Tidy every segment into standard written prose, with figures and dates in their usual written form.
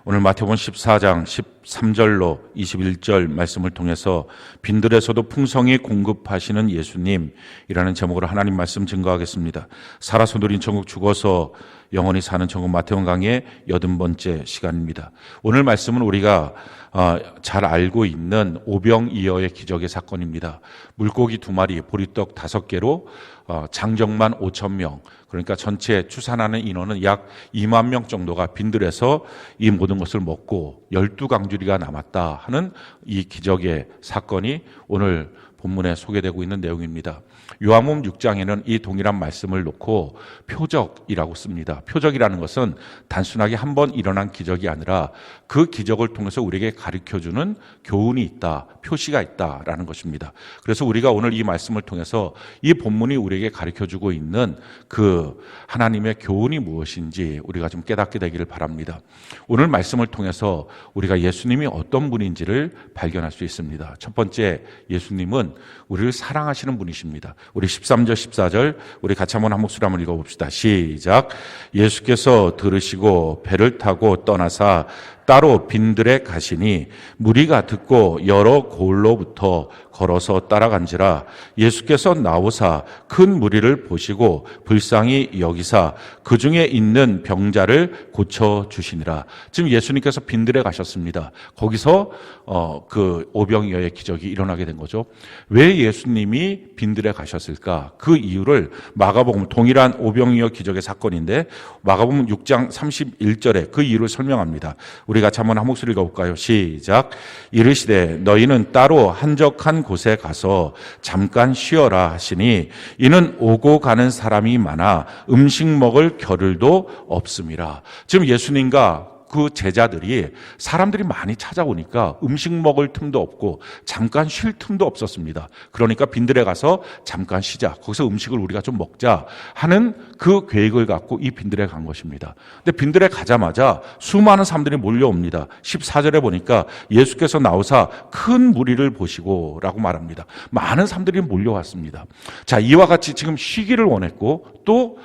오늘 마태복음 14장 13절로 21절 말씀을 통해서 빈들에서도 풍성히 공급하시는 예수님이라는 제목으로 하나님 말씀 증거하겠습니다. 살아서 누린 천국, 죽어서 영원히 사는 천국, 마태복음 강의 80번째 시간입니다. 오늘 말씀은 우리가 잘 알고 있는 오병이어의 기적의 사건입니다. 물고기 2마리, 보리떡 5개로 장정만 5,000명, 그러니까 전체 추산하는 인원은 약 2만 명 정도가 빈들에서 이 모든 것을 먹고 12강주리가 남았다 하는 이 기적의 사건이 오늘 본문에 소개되고 있는 내용입니다. 요한복음 6장에는 이 동일한 말씀을 놓고 표적이라고 씁니다. 표적이라는 것은 단순하게 한 번 일어난 기적이 아니라 그 기적을 통해서 우리에게 가르쳐주는 교훈이 있다, 표시가 있다라는 것입니다. 그래서 우리가 오늘 이 말씀을 통해서 이 본문이 우리에게 가르쳐주고 있는 그 하나님의 교훈이 무엇인지 우리가 좀 깨닫게 되기를 바랍니다. 오늘 말씀을 통해서 우리가 예수님이 어떤 분인지를 발견할 수 있습니다. 첫 번째, 예수님은 우리를 사랑하시는 분이십니다. 우리 13절 14절 우리 같이 한번 한 목소리 한번 읽어봅시다. 시작. 예수께서 들으시고 배를 타고 떠나사 따로 빈들에 가시니 무리가 듣고 여러 고을로부터 걸어서 따라간지라. 예수께서 나오사 큰 무리를 보시고 불쌍히 여기사 그 중에 있는 병자를 고쳐 주시니라. 지금 예수님께서 빈들에 가셨습니다. 거기서 그 오병이어의 기적이 일어나게 된 거죠. 왜 예수님이 빈들에 가셨을까? 그 이유를 마가복음, 동일한 오병이어 기적의 사건인데 마가복음 6장 31절에 그 이유를 설명합니다. 우리 같이 한번 한 목소리 읽어볼까요? 시작. 이르시되 너희는 따로 한적한 곳에 가서 잠깐 쉬어라 하시니 이는 오고 가는 사람이 많아 음식 먹을 겨를도 없음이라. 지금 예수님과 그 제자들이 사람들이 많이 찾아오니까 음식 먹을 틈도 없고 잠깐 쉴 틈도 없었습니다. 그러니까 빈들에 가서 잠깐 쉬자, 거기서 음식을 우리가 좀 먹자 하는 그 계획을 갖고 이 빈들에 간 것입니다. 근데 빈들에 가자마자 수많은 사람들이 몰려옵니다. 14절에 보니까 예수께서 나오사 큰 무리를 보시고 라고 말합니다. 많은 사람들이 몰려왔습니다. 자, 이와 같이 지금 쉬기를 원했고 또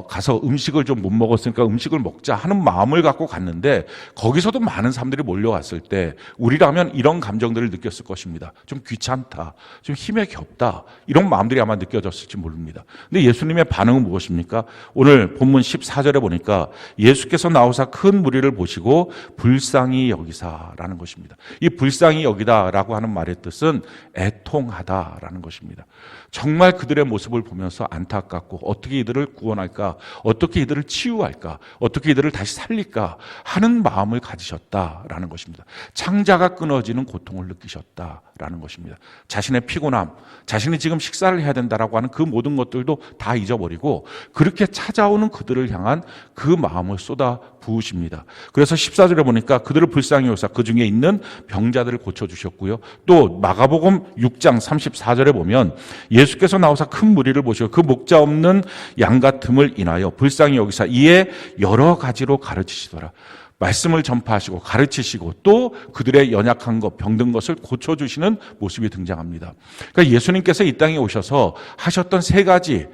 가서 음식을 좀 못 먹었으니까 음식을 먹자 하는 마음을 갖고 갔는데 거기서도 많은 사람들이 몰려왔을 때 우리라면 이런 감정들을 느꼈을 것입니다. 좀 귀찮다, 좀 힘에 겹다, 이런 마음들이 아마 느껴졌을지 모릅니다. 근데 예수님의 반응은 무엇입니까? 오늘 본문 14절에 보니까 예수께서 나오사 큰 무리를 보시고 불쌍히 여기사라는 것입니다. 이 불쌍히 여기다라고 하는 말의 뜻은 애통하다라는 것입니다. 정말 그들의 모습을 보면서 안타깝고 어떻게 이들을 구원할까, 어떻게 이들을 치유할까, 어떻게 이들을 다시 살릴까 하는 마음을 가지셨다라는 것입니다. 창자가 끊어지는 고통을 느끼셨다라는 것입니다. 자신의 피곤함, 자신이 지금 식사를 해야 된다라고 하는 그 모든 것들도 다 잊어버리고 그렇게 찾아오는 그들을 향한 그 마음을 쏟아 부으십니다. 그래서 14절에 보니까 그들을 불쌍히 여기사 그 중에 있는 병자들을 고쳐주셨고요. 또 마가복음 6장 34절에 보면 예수께서 나오사 큰 무리를 보시고 그 목자 없는 양 같음을 인하여 불쌍히 여기사 이에 여러 가지로 가르치시더라. 말씀을 전파하시고 가르치시고 또 그들의 연약한 것, 병든 것을 고쳐주시는 모습이 등장합니다. 그러니까 예수님께서 이 땅에 오셔서 하셨던 3가지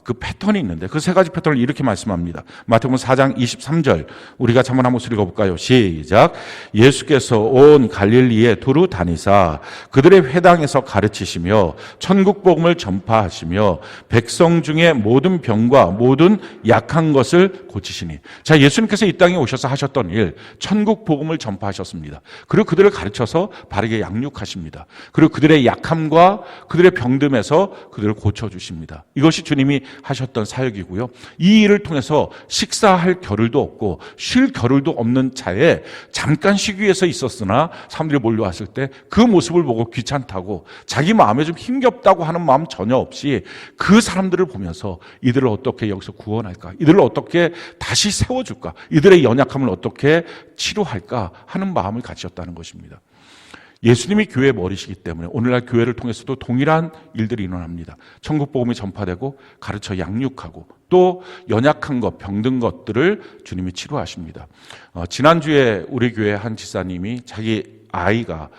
그 패턴이 있는데 그 3가지 패턴을 이렇게 말씀합니다. 마태복음 4장 23절 우리 같이 한번 읽어볼까요? 시작. 예수께서 온 갈릴리에 두루 다니사 그들의 회당에서 가르치시며 천국 복음을 전파하시며 백성 중에 모든 병과 모든 약한 것을 고치시니. 자, 예수님께서 이 땅에 오셔서 하셨던 일, 천국 복음을 전파하셨습니다. 그리고 그들을 가르쳐서 바르게 양육하십니다. 그리고 그들의 약함과 그들의 병듦에서 그들을 고쳐주십니다. 이것이 주님이 하셨던 사역이고요. 이 일을 통해서 식사할 겨를도 없고 쉴 겨를도 없는 차에 잠깐 쉬기 위해서 있었으나 사람들이 몰려왔을 때 그 모습을 보고 귀찮다고 자기 마음에 좀 힘겹다고 하는 마음 전혀 없이 그 사람들을 보면서 이들을 어떻게 여기서 구원할까, 이들을 어떻게 다시 세워줄까, 이들의 연약함을 어떻게 치료할까 하는 마음을 가지셨다는 것입니다. 예수님이 교회의 머리시기 때문에 오늘날 교회를 통해서도 동일한 일들이 일어납니다. 천국 복음이 전파되고 가르쳐 양육하고 또 연약한 것, 병든 것들을 주님이 치료하십니다. 지난주에 우리 교회 한 지사님이 자기 아이가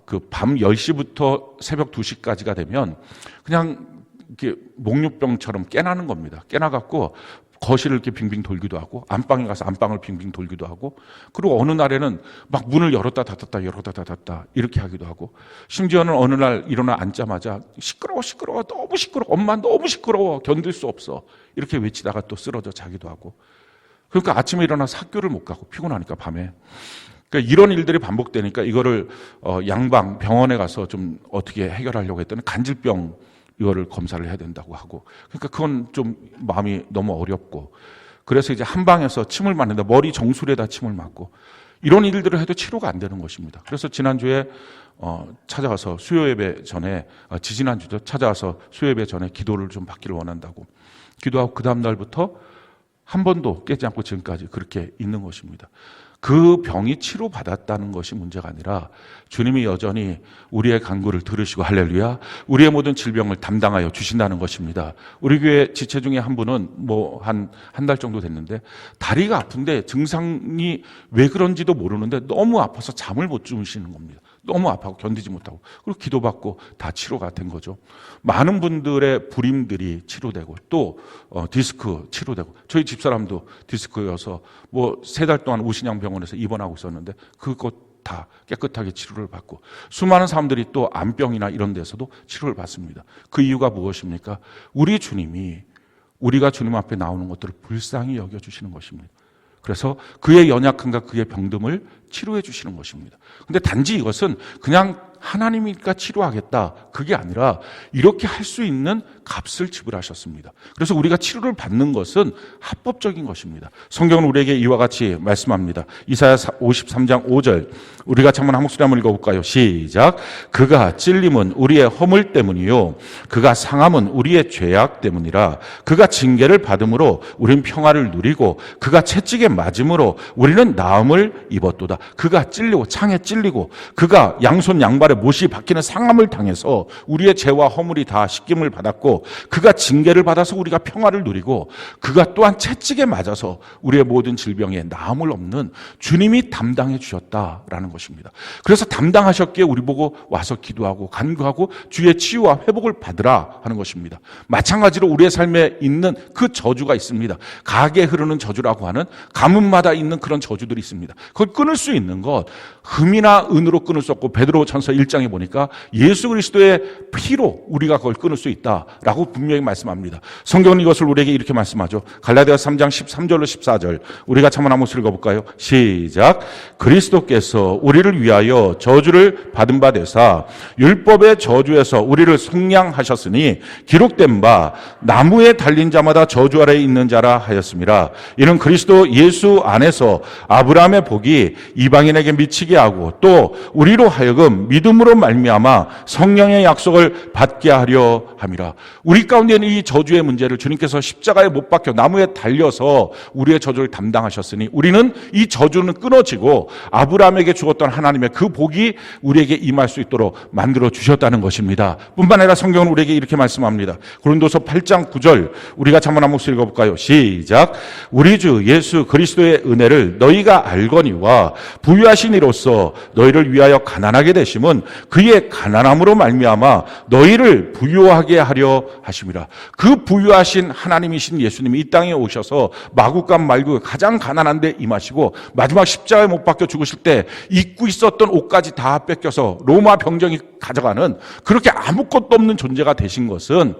그 밤 10시부터 새벽 2시까지가 되면 그냥 이렇게 목류병처럼 깨나는 겁니다. 깨나갖고 거실을 이렇게 빙빙 돌기도 하고 안방에 가서 안방을 빙빙 돌기도 하고 그리고 어느 날에는 막 문을 열었다 닫았다 이렇게 하기도 하고 심지어는 어느 날 일어나 앉자마자 시끄러워 너무 시끄러워 엄마 너무 시끄러워 견딜 수 없어 이렇게 외치다가 또 쓰러져 자기도 하고 그러니까 아침에 일어나서 학교를 못 가고 피곤하니까 밤에 그러니까 이런 일들이 반복되니까 이거를 양방 병원에 가서 좀 어떻게 해결하려고 했더니 간질병 이거를 검사를 해야 된다고 하고 그러니까 그건 좀 마음이 너무 어렵고 그래서 이제 한방에서 침을 맞는다 머리 정수리에다 침을 맞고 이런 일들을 해도 치료가 안 되는 것입니다. 그래서 지난주에 찾아가서 수요예배 전에 지지난주죠 찾아와서 수요예배 전에 기도를 좀 받기를 원한다고 기도하고 그 다음 날부터 한 번도 깨지 않고 지금까지 그렇게 있는 것입니다. 그 병이 치료받았다는 것이 문제가 아니라 주님이 여전히 우리의 간구를 들으시고 할렐루야 우리의 모든 질병을 담당하여 주신다는 것입니다. 우리 교회 지체 중에 한 분은 뭐 한 달 정도 됐는데 다리가 아픈데 증상이 왜 그런지도 모르는데 너무 아파서 잠을 못 주무시는 겁니다. 너무 아파하고 견디지 못하고 그리고 기도받고 다 치료가 된 거죠. 많은 분들의 불임들이 치료되고 또 디스크 치료되고 저희 집사람도 디스크여서 뭐 3달 동안 우신양병원에서 입원하고 있었는데 그것 다 깨끗하게 치료를 받고 수많은 사람들이 또 암병이나 이런 데서도 치료를 받습니다. 그 이유가 무엇입니까? 우리 주님이 우리가 주님 앞에 나오는 것들을 불쌍히 여겨주시는 것입니다. 그래서 그의 연약함과 그의 병듦을 치료해 주시는 것입니다. 근데 단지 이것은 그냥 하나님이니까 치료하겠다 그게 아니라 이렇게 할 수 있는 값을 지불하셨습니다. 그래서 우리가 치료를 받는 것은 합법적인 것입니다. 성경은 우리에게 이와 같이 말씀합니다. 이사야 53장 5절 우리 같이 한번 한 목소리 한번 읽어볼까요? 시작. 그가 찔림은 우리의 허물 때문이요 그가 상함은 우리의 죄악 때문이라 그가 징계를 받음으로 우리는 평화를 누리고 그가 채찍에 맞음으로 우리는 나음을 입었도다. 그가 찔리고 창에 찔리고 그가 양손 양발에 못이 박히는 상함을 당해서 우리의 죄와 허물이 다 씻김을 받았고 그가 징계를 받아서 우리가 평화를 누리고 그가 또한 채찍에 맞아서 우리의 모든 질병에 나음을 없는 주님이 담당해 주셨다라는 것입니다. 그래서 담당하셨기에 우리 보고 와서 기도하고 간구하고 주의 치유와 회복을 받으라 하는 것입니다. 마찬가지로 우리의 삶에 있는 그 저주가 있습니다. 가게 흐르는 저주라고 하는 가문마다 있는 그런 저주들이 있습니다. 그걸 끊을 수 있는 것 금이나 은으로 끊을 수 없고 베드로 전서 1장에 보니까 예수 그리스도의 피로 우리가 그걸 끊을 수 있다라고 분명히 말씀합니다. 성경은 이것을 우리에게 이렇게 말씀하죠. 갈라디아서 3장 13절로 14절 우리가 한번 한 목소리 읽어볼까요? 시작. 그리스도께서 우리를 위하여 저주를 받은 바 되사 율법의 저주에서 우리를 속량하셨으니 기록된 바 나무에 달린 자마다 저주 아래에 있는 자라 하였습니다. 이는 그리스도 예수 안에서 아브라함의 복이 이방인에게 미치게 하고 또 우리로 하여금 믿음으로 말미암아 성령의 약속을 받게 하려 함이라. 우리 가운데 있는 이 저주의 문제를 주님께서 십자가에 못 박혀 나무에 달려서 우리의 저주를 담당하셨으니 우리는 이 저주는 끊어지고 아브라함에게 주었던 하나님의 그 복이 우리에게 임할 수 있도록 만들어 주셨다는 것입니다. 뿐만 아니라 성경은 우리에게 이렇게 말씀합니다. 고린도서 8장 9절 우리가 한번 한 목소리 읽어볼까요? 시작. 우리 주 예수 그리스도의 은혜를 너희가 알거니와 부유하신 이로써 너희를 위하여 가난하게 되심은 그의 가난함으로 말미암아 너희를 부유하게 하려 하심이라. 그 부유하신 하나님이신 예수님이 이 땅에 오셔서 마구간 말고 가장 가난한 데 임하시고 마지막 십자가에 못 박혀 죽으실 때 입고 있었던 옷까지 다 뺏겨서 로마 병정이 가져가는 그렇게 아무것도 없는 존재가 되신 것은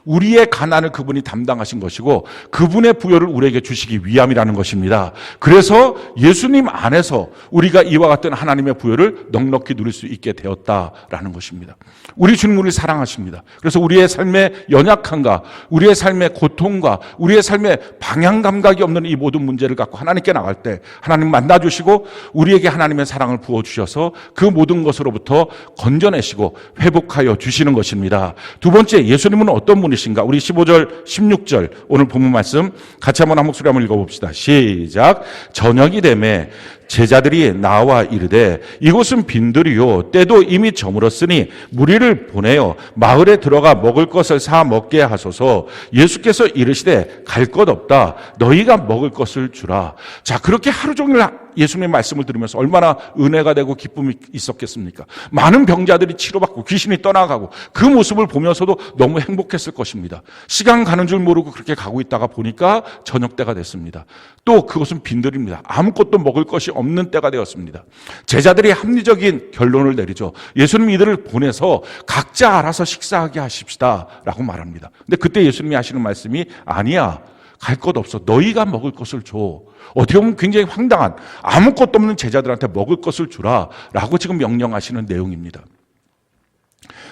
우리의 가난을 그분이 담당하신 것이고 그분의 부여를 우리에게 주시기 위함이라는 것입니다. 그래서 예수님 안에서 우리가 이와 같은 하나님의 부여를 넉넉히 누릴 수 있게 되었다라는 것입니다. 우리 주님 우리를 사랑하십니다. 그래서 우리의 삶의 연약함과 우리의 삶의 고통과 우리의 삶의 방향 감각이 없는 이 모든 문제를 갖고 하나님께 나갈 때 하나님 만나주시고 우리에게 하나님의 사랑을 부어주셔서 그 모든 것으로부터 건져내시고 회복하여 주시는 것입니다. 두 번째, 예수님은 어떤 분이신가? 우리 15절 16절 오늘 본문 말씀 같이 한번 한 목소리 한번 읽어봅시다. 시작. 저녁이 되매 제자들이 나와 이르되 이곳은 빈들이요 때도 이미 저물었으니 무리를 보내어 마을에 들어가 먹을 것을 사 먹게 하소서. 예수께서 이르시되 갈 것 없다. 너희가 먹을 것을 주라. 자, 그렇게 하루 종일 예수님의 말씀을 들으면서 얼마나 은혜가 되고 기쁨이 있었겠습니까? 많은 병자들이 치료받고 귀신이 떠나가고 그 모습을 보면서도 너무 행복했을 것입니다. 시간 가는 줄 모르고 그렇게 가고 있다가 보니까 저녁 때가 됐습니다. 또 그것은 빈들입니다. 아무것도 먹을 것이 없는 때가 되었습니다. 제자들이 합리적인 결론을 내리죠. 예수님 이들을 보내서 각자 알아서 식사하게 하십시다 라고 말합니다. 근데 그때 예수님이 하시는 말씀이 아니야, 갈 것 없어, 너희가 먹을 것을 줘. 어떻게 보면 굉장히 황당한, 아무것도 없는 제자들한테 먹을 것을 주라 라고 지금 명령하시는 내용입니다.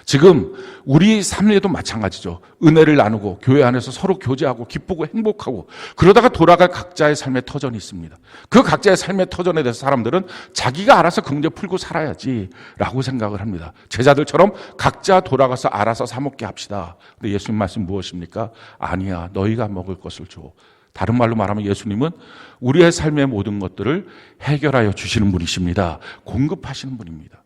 지금 우리 삶에도 마찬가지죠. 은혜를 나누고 교회 안에서 서로 교제하고 기쁘고 행복하고 그러다가 돌아갈 각자의 삶의 터전이 있습니다. 그 각자의 삶의 터전에 대해서 사람들은 자기가 알아서 그 문제 풀고 살아야지 라고 생각을 합니다. 제자들처럼 각자 돌아가서 알아서 사 먹게 합시다. 근데 예수님 말씀 무엇입니까? 아니야, 너희가 먹을 것을 줘. 다른 말로 말하면 예수님은 우리의 삶의 모든 것들을 해결하여 주시는 분이십니다. 공급하시는 분입니다.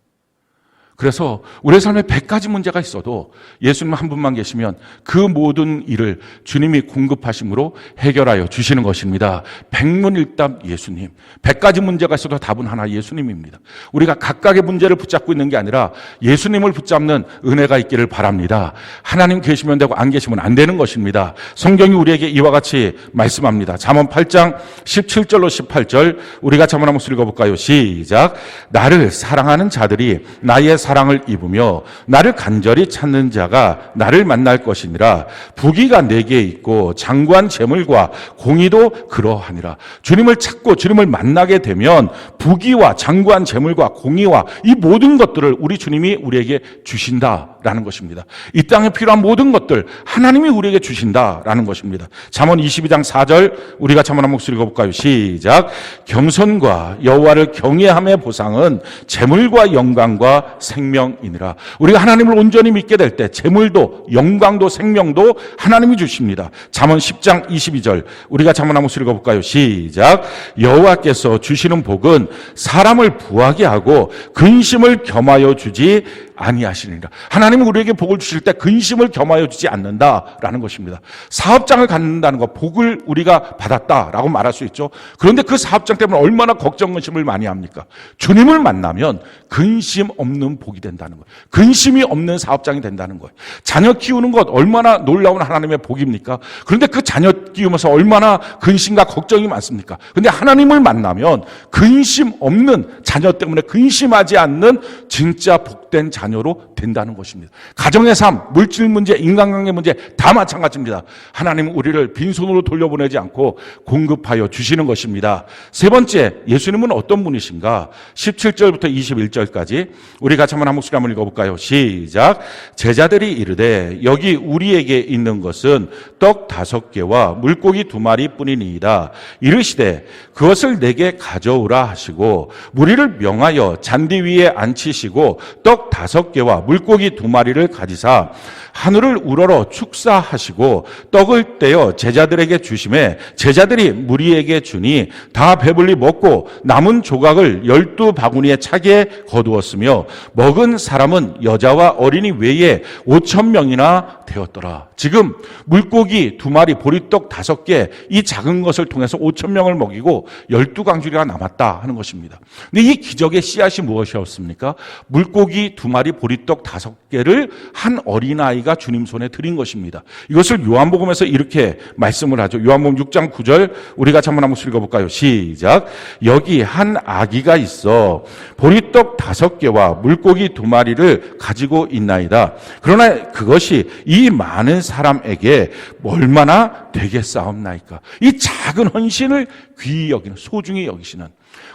그래서 우리의 삶에 100가지 문제가 있어도 예수님 한 분만 계시면 그 모든 일을 주님이 공급하심으로 해결하여 주시는 것입니다. 백문일답 예수님. 100가지 문제가 있어도 답은 하나, 예수님입니다. 우리가 각각의 문제를 붙잡고 있는 게 아니라 예수님을 붙잡는 은혜가 있기를 바랍니다. 하나님 계시면 되고 안 계시면 안 되는 것입니다. 성경이 우리에게 이와 같이 말씀합니다. 잠언 8장 17절로 18절 우리 같이 한번 읽어볼까요? 시작. 나를 사랑하는 자들이 나의 사랑을 입으며 나를 간절히 찾는 자가 나를 만날 것이니라. 부귀가 내게 있고 장구한 재물과 공의도 그러하니라. 주님을 찾고 주님을 만나게 되면 부귀와 장구한 재물과 공의와 이 모든 것들을 우리 주님이 우리에게 주신다라는 것입니다. 이 땅에 필요한 모든 것들 하나님이 우리에게 주신다라는 것입니다. 잠언 22장 4절 우리가 한번 목소리 읽어볼까요? 시작. 겸손과 여호와를 경외함의 보상은 재물과 영광과 생명이니라. 우리가 하나님을 온전히 믿게 될 때 재물도 영광도 생명도 하나님이 주십니다. 잠언 10장 22절 우리가 한번 목소리 읽어볼까요? 시작. 여호와께서 주시는 복은 사람을 부하게 하고 근심을 겸하여 주지 아니하시니라. 하나님은 우리에게 복을 주실 때 근심을 겸하여 주지 않는다라는 것입니다. 사업장을 갖는다는 것, 복을 우리가 받았다라고 말할 수 있죠. 그런데 그 사업장 때문에 얼마나 걱정 근심을 많이 합니까? 주님을 만나면 근심 없는 복이 된다는 거예요. 근심이 없는 사업장이 된다는 거예요. 자녀 키우는 것 얼마나 놀라운 하나님의 복입니까? 그런데 그 자녀 키우면서 얼마나 근심과 걱정이 많습니까? 그런데 하나님을 만나면 근심 없는, 자녀 때문에 근심하지 않는 진짜 복된 자녀로 된다는 것입니다. 가정의 삶, 물질 문제, 인간관계 문제 다 마찬가지입니다. 하나님은 우리를 빈손으로 돌려보내지 않고 공급하여 주시는 것입니다. 세 번째, 예수님은 어떤 분이신가? 17절부터 21절까지 우리 같이 한번 한 목소리 한번 읽어볼까요? 시작. 제자들이 이르되 여기 우리에게 있는 것은 떡 5개와 물고기 2마리 뿐이니이다. 이르시되 그것을 내게 가져오라 하시고 무리를 명하여 잔디 위에 앉히시고 떡 5개와 물고기 2마리를 가지사 하늘을 우러러 축사하시고 떡을 떼어 제자들에게 주시매 제자들이 무리에게 주니 다 배불리 먹고 남은 조각을 12바구니에 차게 거두었으며 먹은 사람은 여자와 어린이 외에 5,000명이나 되었더라. 지금 물고기 2마리, 보리떡 5개, 이 작은 것을 통해서 5,000명을 먹이고 12강주리가 남았다 하는 것입니다. 근데 이 기적의 씨앗이 무엇이었습니까? 물고기 2마리, 보리떡 5개를 한 어린아이가 주님 손에 드린 것입니다. 이것을 요한복음에서 이렇게 말씀을 하죠. 요한복음 6장 9절 우리가 한번 읽어볼까요? 시작. 여기 한 아기가 있어 보리떡 5개와 물고기 2마리를 가지고 있나이다. 그러나 그것이 이 많은 사람에게 얼마나 되겠사옵나이까. 이 작은 헌신을 귀히 여기는, 소중히 여기시는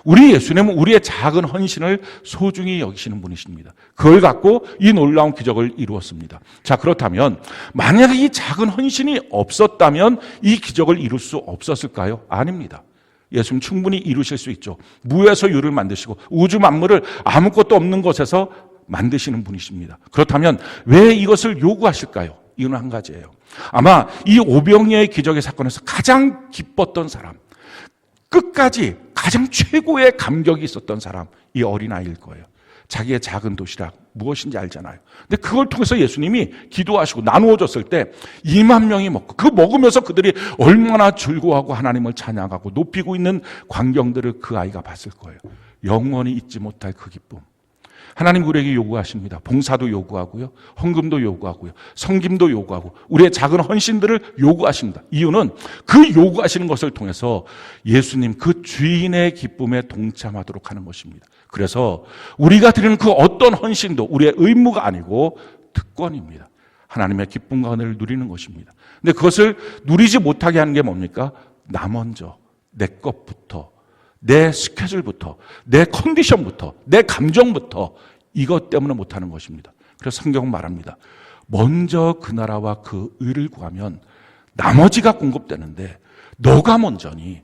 우리 예수님은 우리의 작은 헌신을 소중히 여기시는 분이십니다. 그걸 갖고 이 놀라운 기적을 이루었습니다. 자, 그렇다면 만약에 이 작은 헌신이 없었다면 이 기적을 이룰 수 없었을까요? 아닙니다. 예수님 충분히 이루실 수 있죠. 무에서 유를 만드시고 우주 만물을 아무것도 없는 곳에서 만드시는 분이십니다. 그렇다면 왜 이것을 요구하실까요? 이유는 한 가지예요. 아마 이 오병이어의 기적의 사건에서 가장 기뻤던 사람, 끝까지 가장 최고의 감격이 있었던 사람, 이 어린아이일 거예요. 자기의 작은 도시락 무엇인지 알잖아요. 근데 그걸 통해서 예수님이 기도하시고 나누어 줬을 때 2만 명이 먹고, 그 먹으면서 그들이 얼마나 즐거워하고 하나님을 찬양하고 높이고 있는 광경들을 그 아이가 봤을 거예요. 영원히 잊지 못할 그 기쁨. 하나님 우리에게 요구하십니다. 봉사도 요구하고요, 헌금도 요구하고요, 섬김도 요구하고, 우리의 작은 헌신들을 요구하십니다. 이유는 그 요구하시는 것을 통해서 예수님 그 주인의 기쁨에 동참하도록 하는 것입니다. 그래서 우리가 드리는 그 어떤 헌신도 우리의 의무가 아니고 특권입니다. 하나님의 기쁨과 은혜를 누리는 것입니다. 근데 그것을 누리지 못하게 하는 게 뭡니까? 나 먼저, 내 것부터, 내 스케줄부터, 내 컨디션부터, 내 감정부터, 이것 때문에 못하는 것입니다. 그래서 성경은 말합니다. 먼저 그 나라와 그 의를 구하면 나머지가 공급되는데 너가 먼저니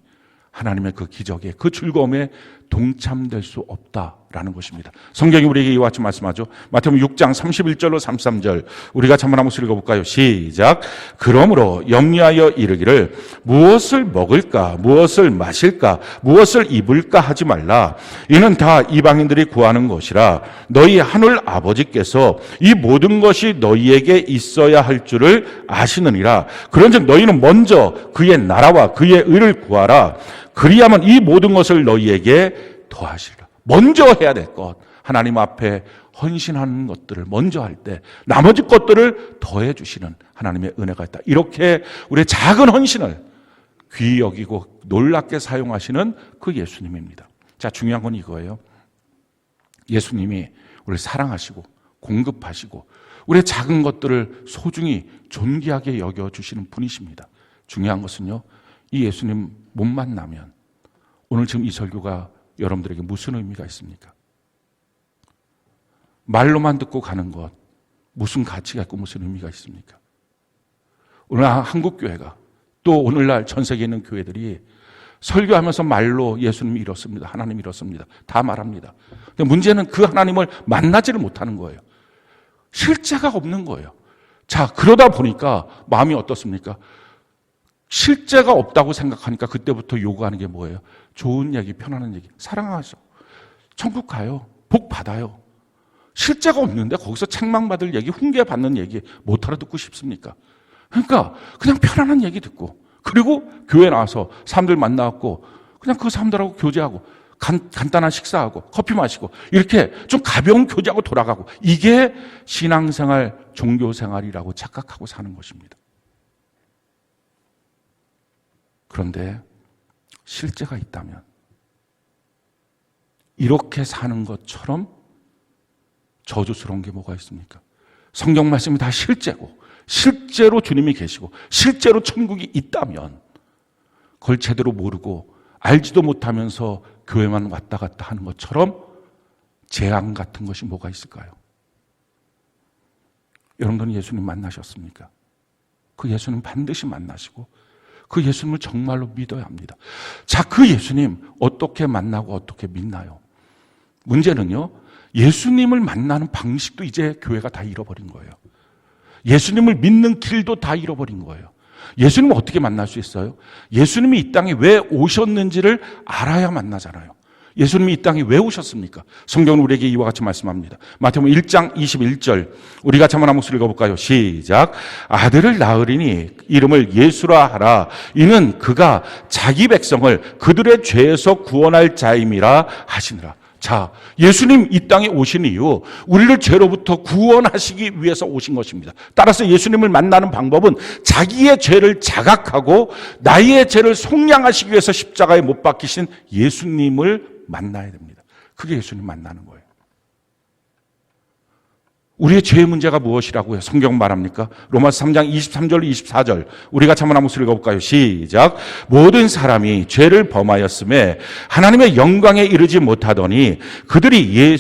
하나님의 그 기적에, 그 즐거움에 동참될 수 없다라는 것입니다. 성경이 우리에게 이와 같이 말씀하죠. 마태복음 6장 31절로 33절 우리가 한번 한번 읽어볼까요? 시작. 그러므로 염려하여 이르기를 무엇을 먹을까, 무엇을 마실까, 무엇을 입을까 하지 말라. 이는 다 이방인들이 구하는 것이라. 너희 하늘 아버지께서 이 모든 것이 너희에게 있어야 할 줄을 아시느니라. 그런즉 너희는 먼저 그의 나라와 그의 의를 구하라. 그리하면 이 모든 것을 너희에게 더하시리라. 먼저 해야 될 것, 하나님 앞에 헌신하는 것들을 먼저 할 때 나머지 것들을 더해 주시는 하나님의 은혜가 있다. 이렇게 우리의 작은 헌신을 귀히 여기고 놀랍게 사용하시는 그 예수님입니다. 자, 중요한 건 이거예요. 예수님이 우리를 사랑하시고 공급하시고 우리의 작은 것들을 소중히 존귀하게 여겨주시는 분이십니다. 중요한 것은요, 이 예수님 못 만나면 오늘 지금 이 설교가 여러분들에게 무슨 의미가 있습니까? 말로만 듣고 가는 것 무슨 가치가 있고 무슨 의미가 있습니까? 오늘 한국교회가 또 오늘날 전 세계에 있는 교회들이 설교하면서 말로 예수님이 이렇습니다, 하나님이 이렇습니다, 다 말합니다. 근데 문제는 그 하나님을 만나지를 못하는 거예요. 실제가 없는 거예요. 자, 그러다 보니까 마음이 어떻습니까? 실제가 없다고 생각하니까 그때부터 요구하는 게 뭐예요? 좋은 얘기, 편안한 얘기. 사랑하죠. 천국 가요. 복 받아요. 실제가 없는데 거기서 책망받을 얘기, 훈계받는 얘기 못 알아듣고 싶습니까? 그러니까 그냥 편안한 얘기 듣고, 그리고 교회 나와서 사람들 만나갖고 그냥 그 사람들하고 교제하고 간단한 식사하고 커피 마시고 이렇게 좀 가벼운 교제하고 돌아가고, 이게 신앙생활, 종교생활이라고 착각하고 사는 것입니다. 그런데 실제가 있다면 이렇게 사는 것처럼 저주스러운 게 뭐가 있습니까? 성경 말씀이 다 실제고, 실제로 주님이 계시고 실제로 천국이 있다면 그걸 제대로 모르고 알지도 못하면서 교회만 왔다 갔다 하는 것처럼 재앙 같은 것이 뭐가 있을까요? 여러분들은 예수님 만나셨습니까? 그 예수님 반드시 만나시고 그 예수님을 정말로 믿어야 합니다. 자, 그 예수님 어떻게 만나고 어떻게 믿나요? 문제는요, 예수님을 만나는 방식도 이제 교회가 다 잃어버린 거예요. 예수님을 믿는 길도 다 잃어버린 거예요. 예수님을 어떻게 만날 수 있어요? 예수님이 이 땅에 왜 오셨는지를 알아야 만나잖아요. 예수님이 이 땅에 왜 오셨습니까? 성경은 우리에게 이와 같이 말씀합니다. 마태복음 1장 21절 우리 같이 한번 목소리 읽어볼까요? 시작. 아들을 낳으리니 이름을 예수라 하라. 이는 그가 자기 백성을 그들의 죄에서 구원할 자임이라 하시니라. 자, 예수님 이 땅에 오신 이유, 우리를 죄로부터 구원하시기 위해서 오신 것입니다. 따라서 예수님을 만나는 방법은 자기의 죄를 자각하고 나의 죄를 속량하시기 위해서 십자가에 못 박히신 예수님을 만나야 됩니다. 그게 예수님 만나는 거예요. 우리의 죄의 문제가 무엇이라고요? 성경 말합니까? 로마서 3장 23절 24절 우리 같이 한번 목소리 읽어볼까요? 시작. 모든 사람이 죄를 범하였음에 하나님의 영광에 이르지 못하더니 그들이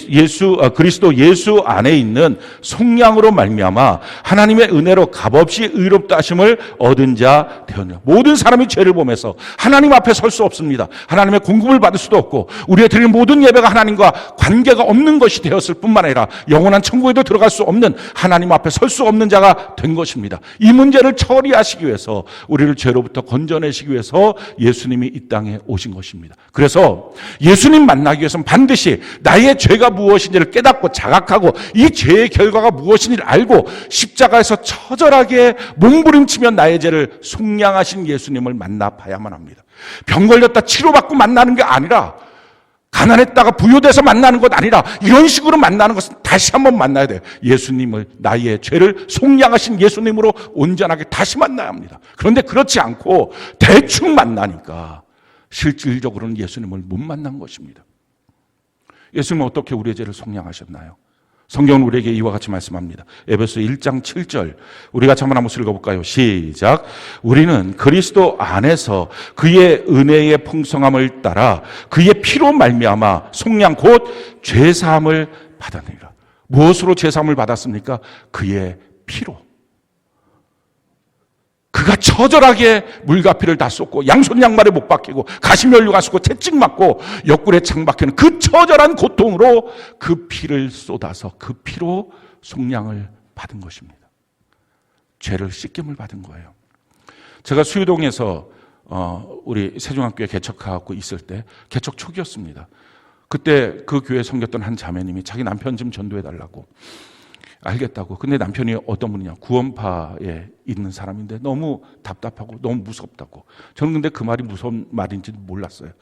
그리스도 예수 안에 있는 속량으로 말미암아 하나님의 은혜로 값없이 의롭다 하심을 얻은 자 되었느니라. 모든 사람이 죄를 범해서 하나님 앞에 설 수 없습니다. 하나님의 공급을 받을 수도 없고 우리가 드리는 모든 예배가 하나님과 관계가 없는 것이 되었을 뿐만 아니라 영원한 천국에도 들어갈 들어갈 수 없는, 하나님 앞에 설 수 없는 자가 된 것입니다. 이 문제를 처리하시기 위해서, 우리를 죄로부터 건져내시기 위해서 예수님이 이 땅에 오신 것입니다. 그래서 예수님 만나기 위해서는 반드시 나의 죄가 무엇인지를 깨닫고 자각하고 이 죄의 결과가 무엇인지를 알고 십자가에서 처절하게 몸부림치며 나의 죄를 속량하신 예수님을 만나봐야만 합니다. 병 걸렸다 치료받고 만나는 게 아니라, 가난했다가 부유돼서 만나는 것 아니라, 이런 식으로 만나는 것은 다시 한번 만나야 돼요. 예수님을, 나의 죄를 속량하신 예수님으로 온전하게 다시 만나야 합니다. 그런데 그렇지 않고 대충 만나니까 실질적으로는 예수님을 못 만난 것입니다. 예수님은 어떻게 우리의 죄를 속량하셨나요? 성경은 우리에게 이와 같이 말씀합니다. 에베소 1장 7절, 우리 같이 한번 읽어볼까요? 시작. 우리는 그리스도 안에서 그의 은혜의 풍성함을 따라 그의 피로 말미암아 속량 곧 죄사함을 받았느니라. 무엇으로 죄사함을 받았습니까? 그의 피로. 그가 처절하게 물가피를 다 쏟고 양손 양말에 못 박히고 가시면류관 쏟고 채찍 맞고 옆구리에 창 박히는 그 처절한 고통으로 그 피를 쏟아서 그 피로 속량을 받은 것입니다. 죄를 씻김을 받은 거예요. 제가 수유동에서 우리 세종학교에 개척하고 있을 때, 개척 초기였습니다. 그때 그 교회에 섬겼던 한 자매님이 자기 남편 좀 전도해달라고, 알겠다고. 근데 남편이 어떤 분이냐, 구원파에 있는 사람인데 너무 답답하고 너무 무섭다고. 저는 근데 그 말이 무서운 말인지 몰랐어요.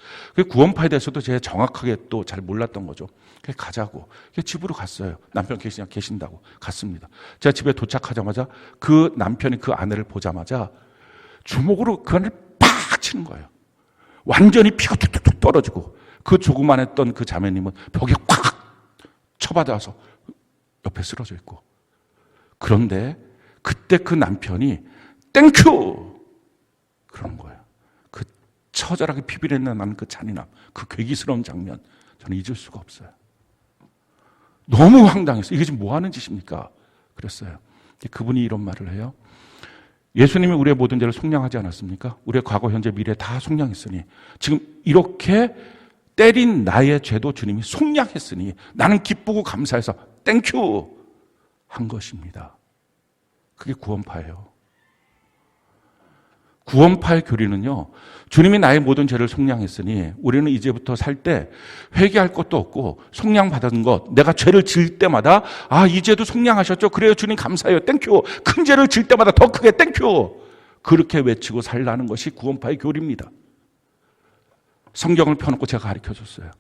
구원파에 대해서도 제가 정확하게 또 잘 몰랐던 거죠. 그래서 가자고. 그래서 집으로 갔어요. 남편 계신다고 갔습니다. 제가 집에 도착하자마자 그 남편이 그 아내를 보자마자 주먹으로 그 아내를 팍 치는 거예요. 완전히 피가 툭툭툭 떨어지고, 그 조그만했던 그 자매님은 벽에 꽉 쳐받아서 옆에 쓰러져 있고. 그런데 그때 그 남편이 땡큐 그러는 거예요. 그 처절하게 피비린내 나는 그 잔인함, 그 괴기스러운 장면, 저는 잊을 수가 없어요. 너무 황당했어요. 이게 지금 뭐 하는 짓입니까? 그랬어요. 그분이 이런 말을 해요. 예수님이 우리의 모든 죄를 속량하지 않았습니까? 우리의 과거, 현재, 미래 다 속량했으니, 지금 이렇게 때린 나의 죄도 주님이 속량했으니 나는 기쁘고 감사해서 땡큐 한 것입니다. 그게 구원파예요. 구원파의 교리는요, 주님이 나의 모든 죄를 속량했으니 우리는 이제부터 살 때 회개할 것도 없고, 속량받은 것, 내가 죄를 지을 때마다 이 죄도 속량하셨죠? 그래요, 주님 감사해요, 땡큐. 큰 죄를 지을 때마다 더 크게 땡큐. 그렇게 외치고 살라는 것이 구원파의 교리입니다. 성경을 펴놓고 제가 가르쳐줬어요.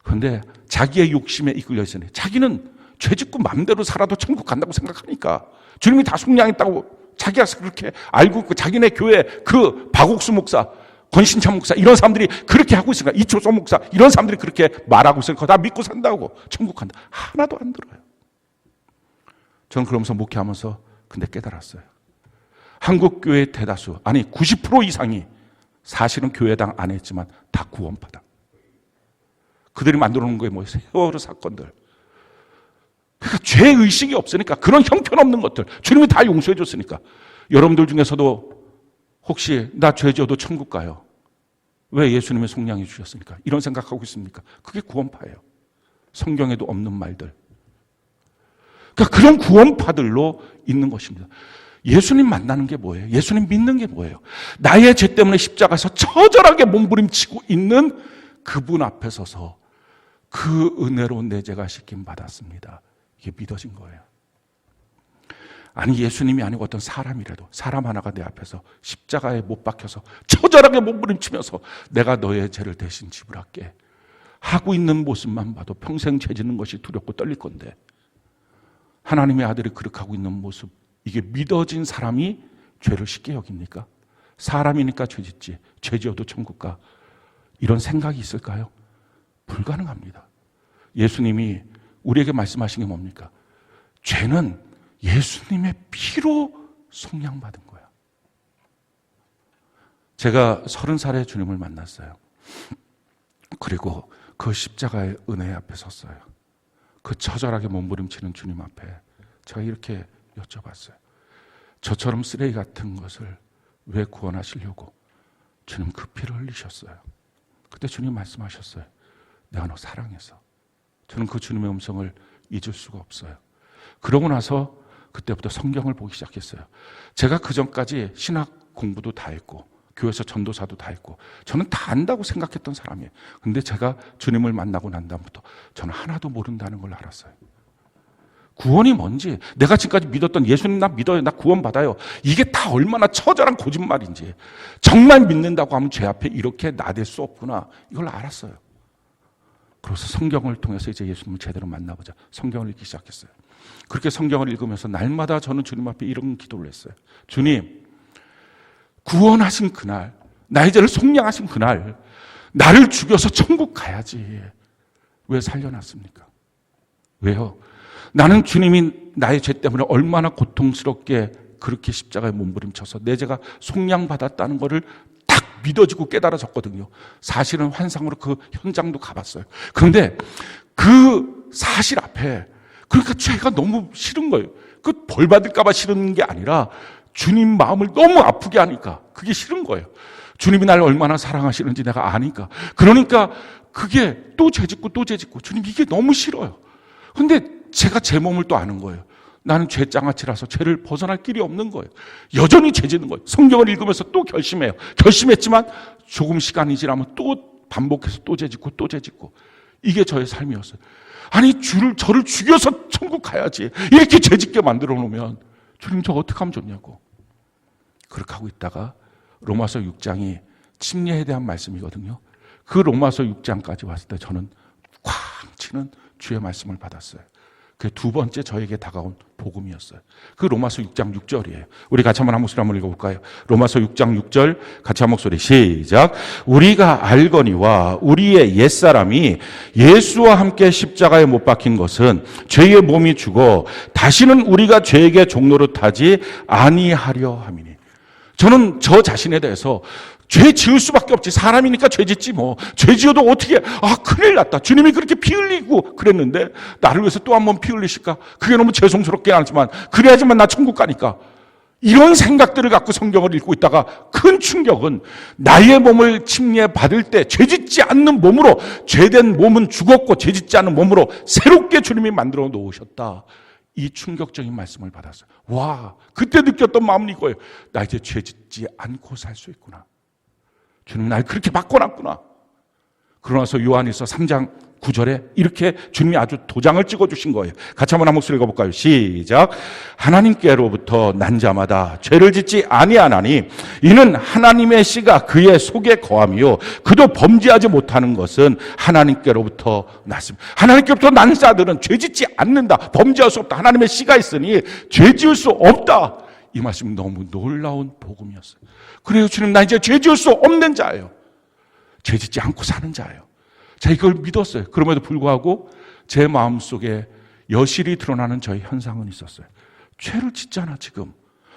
그런데 자기의 욕심에 이끌려 있으니, 자기는 죄 짓고 마음대로 살아도 천국 간다고 생각하니까, 주님이 다 속량했다고 자기가 그렇게 알고 있고, 자기네 교회 그 박옥수 목사, 권신찬 목사, 이런 사람들이 그렇게 하고 있으니까, 이초소 목사, 이런 사람들이 그렇게 말하고 있으니까 다 믿고 산다고, 천국 간다. 하나도 안 들어요. 저는 그러면서 목회하면서 근데 깨달았어요. 한국 교회의 대다수, 아니 90% 이상이 사실은 교회당 안에 있지만 다 구원파다. 그들이 만들어 놓은 게 뭐예요? 세월호 사건들. 그러니까 죄의식이 없으니까, 그런 형편없는 것들 주님이 다 용서해 줬으니까. 여러분들 중에서도 혹시 나 죄 지어도 천국 가요, 왜? 예수님이 속량해 주셨으니까. 이런 생각하고 있습니까? 그게 구원파예요. 성경에도 없는 말들. 그러니까 그런 구원파들로 있는 것입니다. 예수님 만나는 게 뭐예요? 예수님 믿는 게 뭐예요? 나의 죄 때문에 십자가에서 처절하게 몸부림치고 있는 그분 앞에 서서 그 은혜로 내 죄가 씻김 받았습니다. 이게 믿어진 거예요. 아니, 예수님이 아니고 어떤 사람이라도, 사람 하나가 내 앞에서 십자가에 못 박혀서 처절하게 몸부림치면서 내가 너의 죄를 대신 지불할게 하고 있는 모습만 봐도 평생 죄 짓는 것이 두렵고 떨릴 건데, 하나님의 아들이 그렇게 하고 있는 모습, 이게 믿어진 사람이 죄를 쉽게 여깁니까? 사람이니까 죄 짓지, 죄 지어도 천국 가, 이런 생각이 있을까요? 불가능합니다. 예수님이 우리에게 말씀하신 게 뭡니까? 죄는 예수님의 피로 속량받은 거야. 제가 30살에 주님을 만났어요. 그리고 그 십자가의 은혜 앞에 섰어요. 그 처절하게 몸부림치는 주님 앞에 제가 이렇게 여쭤봤어요. 저처럼 쓰레기 같은 것을 왜 구원하시려고 주님 그 피를 흘리셨어요? 그때 주님 말씀하셨어요. 내가 너 사랑해서. 저는 그 주님의 음성을 잊을 수가 없어요. 그러고 나서 그때부터 성경을 보기 시작했어요. 제가 그전까지 신학 공부도 다 했고 교회에서 전도사도 다 했고 저는 다 안다고 생각했던 사람이에요. 근데 제가 주님을 만나고 난 다음부터 저는 하나도 모른다는 걸 알았어요. 구원이 뭔지, 내가 지금까지 믿었던 예수님 나 믿어요, 나 구원 받아요, 이게 다 얼마나 처절한 거짓말인지, 정말 믿는다고 하면 죄 앞에 이렇게 나댈 수 없구나, 이걸 알았어요. 그래서 성경을 통해서 이제 예수님을 제대로 만나보자, 성경을 읽기 시작했어요. 그렇게 성경을 읽으면서 날마다 저는 주님 앞에 이런 기도를 했어요. 주님, 구원하신 그날, 나의 죄를 속량하신 그날 나를 죽여서 천국 가야지 왜 살려놨습니까? 왜요? 나는 주님이 나의 죄 때문에 얼마나 고통스럽게 그렇게 십자가에 몸부림쳐서 내 죄가 속량받았다는 것을 딱 믿어지고 깨달아졌거든요. 사실은 환상으로 그 현장도 가봤어요. 그런데 그 사실 앞에, 그러니까 죄가 너무 싫은 거예요. 그 벌 받을까 봐 싫은 게 아니라 주님 마음을 너무 아프게 하니까 그게 싫은 거예요. 주님이 나를 얼마나 사랑하시는지 내가 아니까. 그러니까 그게 또 죄짓고 또 죄짓고, 주님 이게 너무 싫어요. 근데 제가 제 몸을 또 아는 거예요. 나는 죄장아치라서 죄를 벗어날 길이 없는 거예요. 여전히 죄짓는 거예요. 성경을 읽으면서 또 결심해요. 결심했지만 조금 시간이 지나면 또 반복해서 또 죄짓고 또 죄짓고, 이게 저의 삶이었어요. 아니 저를 죽여서 천국 가야지 이렇게 죄짓게 만들어 놓으면 주님 저 어떻게 하면 좋냐고. 그렇게 하고 있다가 로마서 6장이 침례에 대한 말씀이거든요. 그 로마서 6장까지 왔을 때 저는 쾅 치는 주의 말씀을 받았어요. 그게 두 번째 저에게 다가온 복음이었어요. 그 로마서 6장 6절이에요. 우리 같이 한번 한 목소리 한번 읽어볼까요? 로마서 6장 6절 같이 한 목소리 시작. 우리가 알거니와 우리의 옛사람이 예수와 함께 십자가에 못 박힌 것은 죄의 몸이 죽어 다시는 우리가 죄에게 종노릇하지 아니하려 함이니. 저는 저 자신에 대해서 죄 지을 수밖에 없지, 사람이니까 죄 짓지 뭐, 죄 지어도 어떻게, 큰일 났다, 주님이 그렇게 피 흘리고 그랬는데 나를 위해서 또 한 번 피 흘리실까, 그게 너무 죄송스럽게 하지만 그래야지만 나 천국 가니까, 이런 생각들을 갖고 성경을 읽고 있다가 큰 충격은 나의 몸을 침례 받을 때 죄 짓지 않는 몸으로, 죄된 몸은 죽었고 죄 짓지 않는 몸으로 새롭게 주님이 만들어 놓으셨다, 이 충격적인 말씀을 받았어요. 와, 그때 느꼈던 마음은 이거예요. 나 이제 죄 짓지 않고 살 수 있구나, 주님 날 그렇게 바꿔놨구나. 그러나서 요한일서 3장 9절에 이렇게 주님이 아주 도장을 찍어주신 거예요. 같이 한번 한 목소리 읽어볼까요? 시작. 하나님께로부터 난 자마다 죄를 짓지 아니하나니 이는 하나님의 씨가 그의 속에 거함이요 그도 범죄하지 못하는 것은 하나님께로부터 났습니다. 하나님께로부터 난 자들은 죄 짓지 않는다, 범죄할 수 없다, 하나님의 씨가 있으니 죄 지을 수 없다. 이 말씀이 너무 놀라운 복음이었어요. 그래요, 주님 나 이제 죄 지을 수 없는 자예요. 죄 짓지 않고 사는 자예요. 제가 이걸 믿었어요. 그럼에도 불구하고 제 마음속에 여실히 드러나는 저의 현상은 있었어요. 죄를 짓잖아 지금.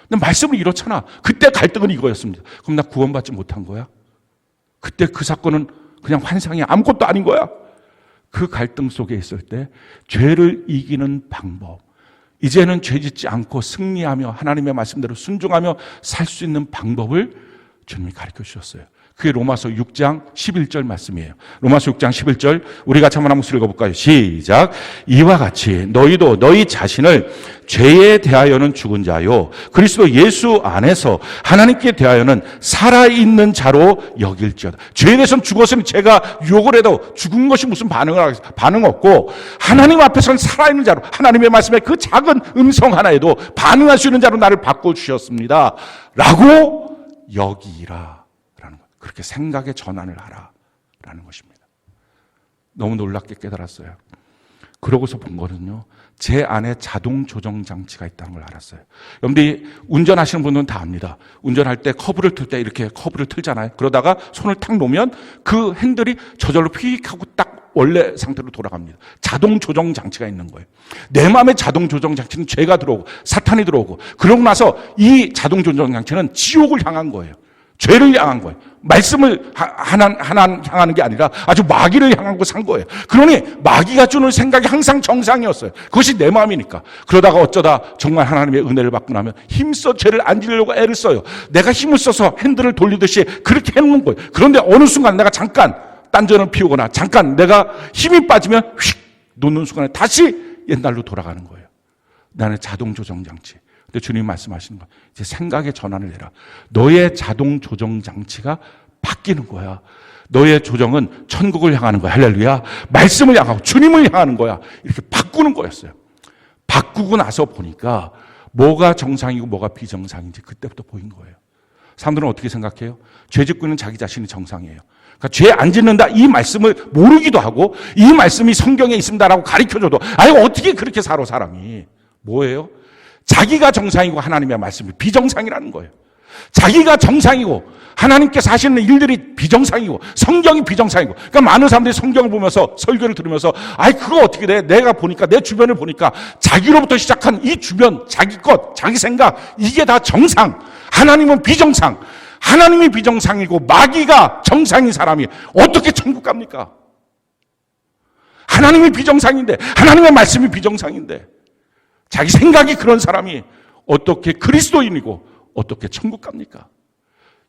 근데 말씀을 이렇잖아. 그때 갈등은 이거였습니다. 그럼 나 구원받지 못한 거야? 그때 그 사건은 그냥 환상이 아무것도 아닌 거야? 그 갈등 속에 있을 때 죄를 이기는 방법, 이제는 죄 짓지 않고 승리하며 하나님의 말씀대로 순종하며 살 수 있는 방법을 주님이 가르쳐 주셨어요. 그게 로마서 6장 11절 말씀이에요. 로마서 6장 11절 우리 같이 한번 목소리 읽어볼까요? 시작. 이와 같이 너희도 너희 자신을 죄에 대하여는 죽은 자요 그리스도 예수 안에서 하나님께 대하여는 살아있는 자로 여길지어다. 죄에 대해서는 죽었으니 죄가 유혹을 해도 죽은 것이 무슨 반응 없고, 하나님 앞에서는 살아있는 자로, 하나님의 말씀에 그 작은 음성 하나에도 반응할 수 있는 자로 나를 바꿔주셨습니다 라고 여기라. 그렇게 생각의 전환을 하라라는 것입니다. 너무 놀랍게 깨달았어요. 그러고서 본 거는요, 제 안에 자동 조정 장치가 있다는 걸 알았어요. 여러분들이 운전하시는 분들은 다 압니다. 운전할 때 커브를 틀 때 이렇게 커브를 틀잖아요. 그러다가 손을 탁 놓으면 그 핸들이 저절로 휙 하고 딱 원래 상태로 돌아갑니다. 자동 조정 장치가 있는 거예요. 내 마음의 자동 조정 장치는 죄가 들어오고 사탄이 들어오고, 그러고 나서 이 자동 조정 장치는 지옥을 향한 거예요. 죄를 향한 거예요. 말씀을 향하는 게 아니라 아주 마귀를 향하고 산 거예요. 그러니 마귀가 주는 생각이 항상 정상이었어요. 그것이 내 마음이니까. 그러다가 어쩌다 정말 하나님의 은혜를 받고 나면 힘써 죄를 안 지려고 애를 써요. 내가 힘을 써서 핸들을 돌리듯이 그렇게 해놓는 거예요. 그런데 어느 순간 내가 잠깐 딴전을 피우거나 잠깐 내가 힘이 빠지면 휙 놓는 순간에 다시 옛날로 돌아가는 거예요. 나는 자동 조정 장치. 근데 주님 말씀하시는 거, 이제 생각의 전환을 해라. 너의 자동 조정 장치가 바뀌는 거야. 너의 조정은 천국을 향하는 거야. 할렐루야. 말씀을 향하고 주님을 향하는 거야. 이렇게 바꾸는 거였어요. 바꾸고 나서 보니까 뭐가 정상이고 뭐가 비정상인지 그때부터 보인 거예요. 사람들은 어떻게 생각해요? 죄 짓고 있는 자기 자신이 정상이에요. 그러니까 죄 안 짓는다 이 말씀을 모르기도 하고 이 말씀이 성경에 있습니다라고 가르쳐줘도 아니 어떻게 그렇게 살아 사람이. 뭐예요? 자기가 정상이고 하나님의 말씀이 비정상이라는 거예요. 자기가 정상이고 하나님께서 하시는 일들이 비정상이고 성경이 비정상이고. 그러니까 많은 사람들이 성경을 보면서 설교를 들으면서 아이 그거 어떻게 돼? 내가 보니까 내 주변을 보니까 자기로부터 시작한 이 주변 자기 것 자기 생각 이게 다 정상. 하나님은 비정상. 하나님이 비정상이고 마귀가 정상인 사람이 어떻게 천국 갑니까? 하나님이 비정상인데 하나님의 말씀이 비정상인데 자기 생각이 그런 사람이 어떻게 그리스도인이고 어떻게 천국 갑니까?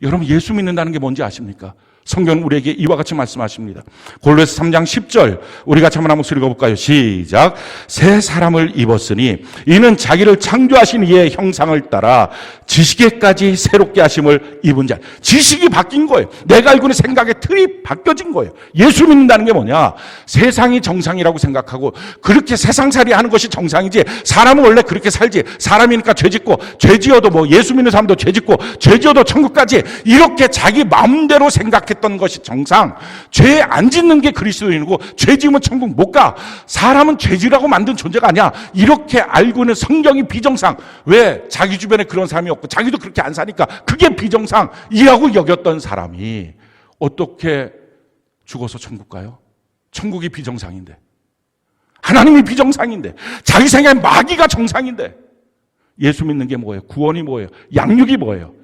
여러분 예수 믿는다는 게 뭔지 아십니까? 성경은 우리에게 이와 같이 말씀하십니다. 골로새 3장 10절 우리 같이 한번 읽어볼까요? 시작. 새 사람을 입었으니 이는 자기를 창조하신 이의 형상을 따라 지식에까지 새롭게 하심을 입은 자. 지식이 바뀐 거예요. 내가 알고 있는 생각의 틀이 바뀌어진 거예요. 예수 믿는다는 게 뭐냐? 세상이 정상이라고 생각하고 그렇게 세상살이 하는 것이 정상이지 사람은 원래 그렇게 살지. 사람이니까 죄짓고 죄지어도 뭐 예수 믿는 사람도 죄짓고 죄지어도 천국까지 이렇게 자기 마음대로 생각했던 것이 정상. 죄 안 짓는 게 그리스도인이고 죄 지으면 천국 못 가. 사람은 죄지라고 만든 존재가 아니야. 이렇게 알고 있는 성경이 비정상. 왜? 자기 주변에 그런 사람이 없고 자기도 그렇게 안 사니까 그게 비정상이라고 여겼던 사람이 어떻게 죽어서 천국 가요? 천국이 비정상인데 하나님이 비정상인데 자기 생각에 마귀가 정상인데 예수 믿는 게 뭐예요? 구원이 뭐예요? 양육이 뭐예요?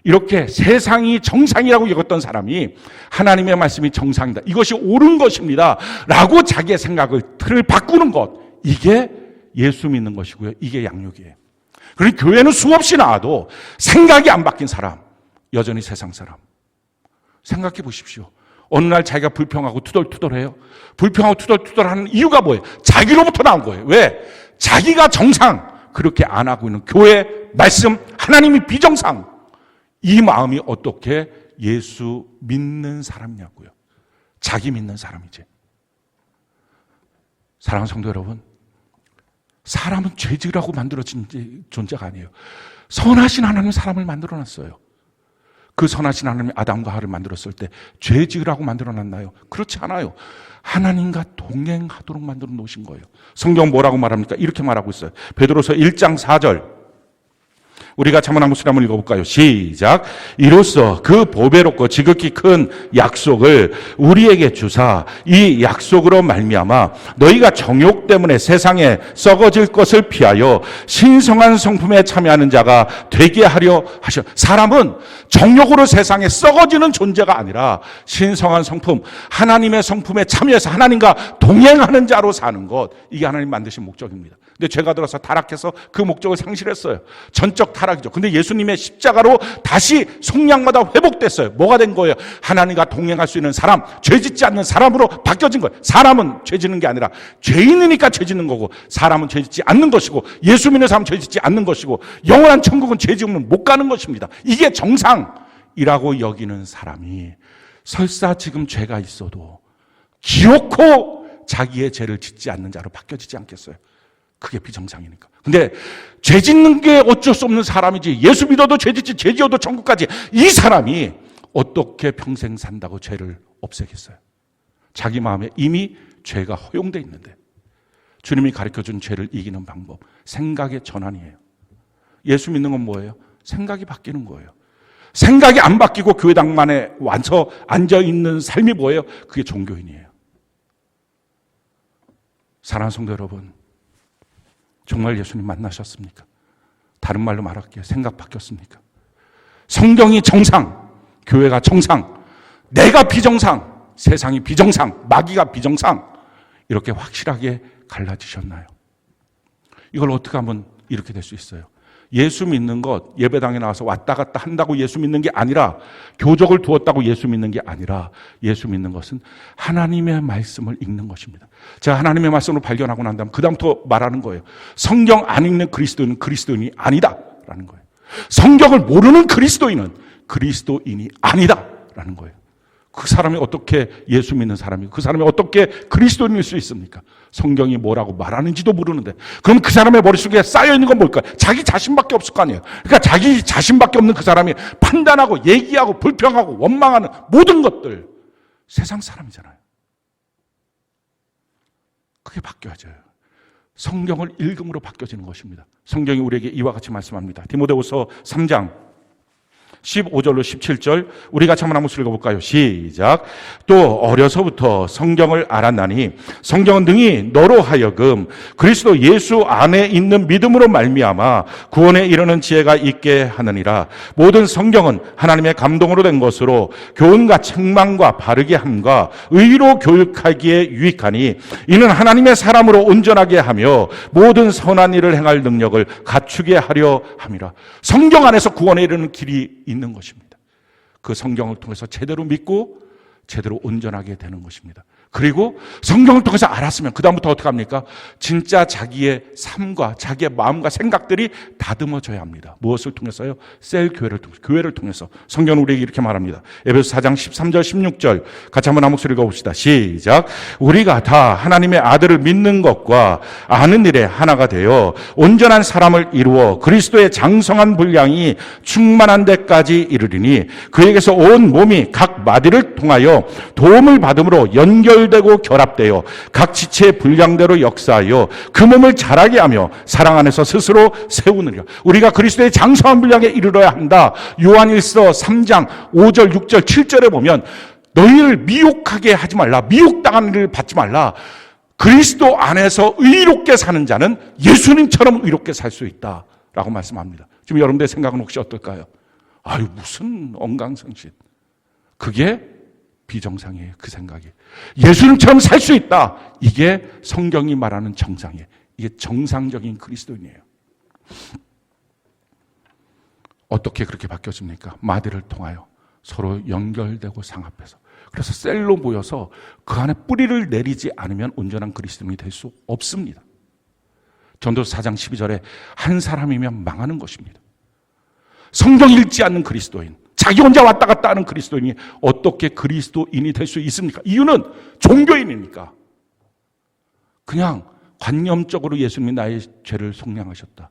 이렇게 세상이 정상이라고 여겼던 사람이 하나님의 말씀이 정상이다. 이것이 옳은 것입니다. 라고 자기의 생각을 틀을 바꾸는 것. 이게 예수 믿는 것이고요. 이게 양육이에요. 그러니 교회는 수없이 나와도 생각이 안 바뀐 사람, 여전히 세상 사람. 생각해 보십시오. 어느 날 자기가 불평하고 투덜투덜해요. 불평하고 투덜투덜하는 이유가 뭐예요? 자기로부터 나온 거예요. 왜? 자기가 정상, 그렇게 안 하고 있는 교회, 말씀, 하나님이 비정상. 이 마음이 어떻게 예수 믿는 사람이냐고요. 자기 믿는 사람이지. 사랑하는 성도 여러분, 사람은 죄지라고 만들어진 존재가 아니에요. 선하신 하나님 사람을 만들어놨어요. 그 선하신 하나님이 아담과 하와를 만들었을 때 죄지으라고 만들어놨나요? 그렇지 않아요. 하나님과 동행하도록 만들어 놓으신 거예요. 성경 뭐라고 말합니까? 이렇게 말하고 있어요. 베드로서 1장 4절 우리가 한번 한번 읽어볼까요? 시작. 이로써 그 보배롭고 지극히 큰 약속을 우리에게 주사 이 약속으로 말미암아 너희가 정욕 때문에 세상에 썩어질 것을 피하여 신성한 성품에 참여하는 자가 되게 하려 하셔. 사람은 정욕으로 세상에 썩어지는 존재가 아니라 신성한 성품, 하나님의 성품에 참여해서 하나님과 동행하는 자로 사는 것. 이게 하나님 만드신 목적입니다. 근데 죄가 들어서 타락해서 그 목적을 상실했어요. 전적 타락이죠. 근데 예수님의 십자가로 다시 속량마다 회복됐어요. 뭐가 된 거예요? 하나님과 동행할 수 있는 사람, 죄짓지 않는 사람으로 바뀌어진 거예요. 사람은 죄짓는 게 아니라 죄인이니까 죄짓는 거고 사람은 죄짓지 않는 것이고 예수 믿는 사람은 죄짓지 않는 것이고 영원한 천국은 죄지으면 못 가는 것입니다. 이게 정상이라고 여기는 사람이 설사 지금 죄가 있어도 기어코 자기의 죄를 짓지 않는 자로 바뀌어지지 않겠어요? 그게 비정상이니까. 근데 죄 짓는 게 어쩔 수 없는 사람이지 예수 믿어도 죄 짓지 죄 지어도 천국까지 이 사람이 어떻게 평생 산다고 죄를 없애겠어요? 자기 마음에 이미 죄가 허용되어 있는데 주님이 가르쳐준 죄를 이기는 방법 생각의 전환이에요. 예수 믿는 건 뭐예요? 생각이 바뀌는 거예요. 생각이 안 바뀌고 교회당만에 와서 앉아있는 삶이 뭐예요? 그게 종교인이에요. 사랑하는 성도 여러분, 정말 예수님 만나셨습니까? 다른 말로 말할게요. 생각 바뀌었습니까? 성경이 정상, 교회가 정상, 내가 비정상, 세상이 비정상, 마귀가 비정상 이렇게 확실하게 갈라지셨나요? 이걸 어떻게 하면 이렇게 될 수 있어요? 예수 믿는 것, 예배당에 나와서 왔다 갔다 한다고 예수 믿는 게 아니라, 교적을 두었다고 예수 믿는 게 아니라, 예수 믿는 것은 하나님의 말씀을 읽는 것입니다. 제가 하나님의 말씀을 발견하고 난 다음 그다음부터 말하는 거예요. 성경 안 읽는 그리스도인은 그리스도인이 아니다라는 거예요. 성경을 모르는 그리스도인은 그리스도인이 아니다라는 거예요. 그 사람이 어떻게 예수 믿는 사람이고 그 사람이 어떻게 그리스도인일 수 있습니까? 성경이 뭐라고 말하는지도 모르는데, 그럼 그 사람의 머릿속에 쌓여있는 건 뭘까요? 자기 자신밖에 없을 거 아니에요. 그러니까 자기 자신밖에 없는 그 사람이 판단하고 얘기하고 불평하고 원망하는 모든 것들, 세상 사람이잖아요. 그게 바뀌어져요. 성경을 읽음으로 바뀌어지는 것입니다. 성경이 우리에게 이와 같이 말씀합니다. 디모데후서 3장 15절로 17절 우리 같이 한번 읽어볼까요? 시작. 또 어려서부터 성경을 알았나니 성경은 능히 너로 하여금 그리스도 예수 안에 있는 믿음으로 말미암아 구원에 이르는 지혜가 있게 하느니라. 모든 성경은 하나님의 감동으로 된 것으로 교훈과 책망과 바르게 함과 의로 교육하기에 유익하니 이는 하나님의 사람으로 온전하게 하며 모든 선한 일을 행할 능력을 갖추게 하려 함이라. 성경 안에서 구원에 이르는 길이 있는 것입니다. 그 성경을 통해서 제대로 믿고 제대로 온전하게 되는 것입니다. 그리고 성경을 통해서 알았으면 그 다음부터 어떻게 합니까? 진짜 자기의 삶과 자기의 마음과 생각들이 다듬어져야 합니다. 무엇을 통해서요? 셀교회를 통해서, 교회를 통해서. 성경은 우리에게 이렇게 말합니다. 에베소 4장 13절 16절 같이 한번 한 목소리 읽어봅시다. 시작. 우리가 다 하나님의 아들을 믿는 것과 아는 일에 하나가 되어 온전한 사람을 이루어 그리스도의 장성한 분량이 충만한 데까지 이르리니 그에게서 온 몸이 각 마디를 통하여 도움을 받음으로 연결되고 결합되어 각 지체의 분량대로 역사하여 그 몸을 자라게 하며 사랑 안에서 스스로 세우느니라. 우리가 그리스도의 장성한 분량에 이르러야 한다. 요한일서 3장 5절 6절 7절에 보면 너희를 미혹하게 하지 말라. 미혹당하는 일을 받지 말라. 그리스도 안에서 의롭게 사는 자는 예수님처럼 의롭게 살 수 있다라고 말씀합니다. 지금 여러분들의 생각은 혹시 어떨까요? 아유, 무슨 엉강성실. 그게 비정상이에요. 그 생각이. 예수님처럼 살 수 있다. 이게 성경이 말하는 정상이에요. 이게 정상적인 그리스도인이에요. 어떻게 그렇게 바뀌어집니까? 마디를 통하여 서로 연결되고 상합해서. 그래서 셀로 모여서 그 안에 뿌리를 내리지 않으면 온전한 그리스도인이 될 수 없습니다. 전도서 4장 12절에 한 사람이면 망하는 것입니다. 성경 읽지 않는 그리스도인, 자기 혼자 왔다 갔다 하는 그리스도인이 어떻게 그리스도인이 될 수 있습니까? 이유는 종교인이니까. 그냥 관념적으로 예수님이 나의 죄를 속량하셨다.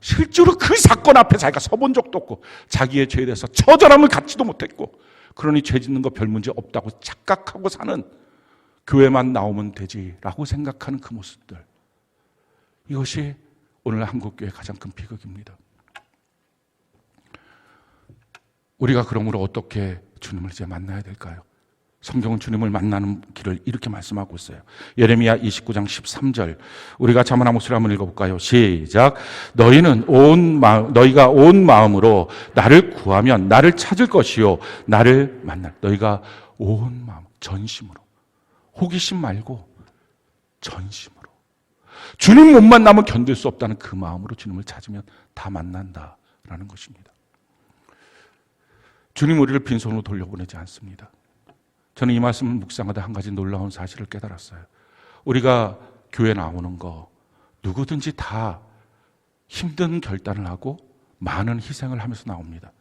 실제로 그 사건 앞에 자기가 서본 적도 없고 자기의 죄에 대해서 처절함을 갖지도 못했고 그러니 죄 짓는 거 별 문제 없다고 착각하고 사는, 교회만 나오면 되지라고 생각하는 그 모습들. 이것이 오늘 한국교회의 가장 큰 비극입니다. 우리가 그러므로 어떻게 주님을 이제 만나야 될까요? 성경은 주님을 만나는 길을 이렇게 말씀하고 있어요. 예레미야 29장 13절 우리가 한번 한 목소리 한번 읽어볼까요? 시작. 너희가 온 마음으로 나를 구하면 나를 찾을 것이요 나를 만날. 너희가 온 마음, 전심으로. 호기심 말고 전심으로. 주님 못 만나면 견딜 수 없다는 그 마음으로 주님을 찾으면 다 만난다라는 것입니다. 주님 우리를 빈손으로 돌려보내지 않습니다. 저는 이 말씀을 묵상하다 한 가지 놀라운 사실을 깨달았어요. 우리가 교회 나오는 거 누구든지 다 힘든 결단을 하고 많은 희생을 하면서 나옵니다.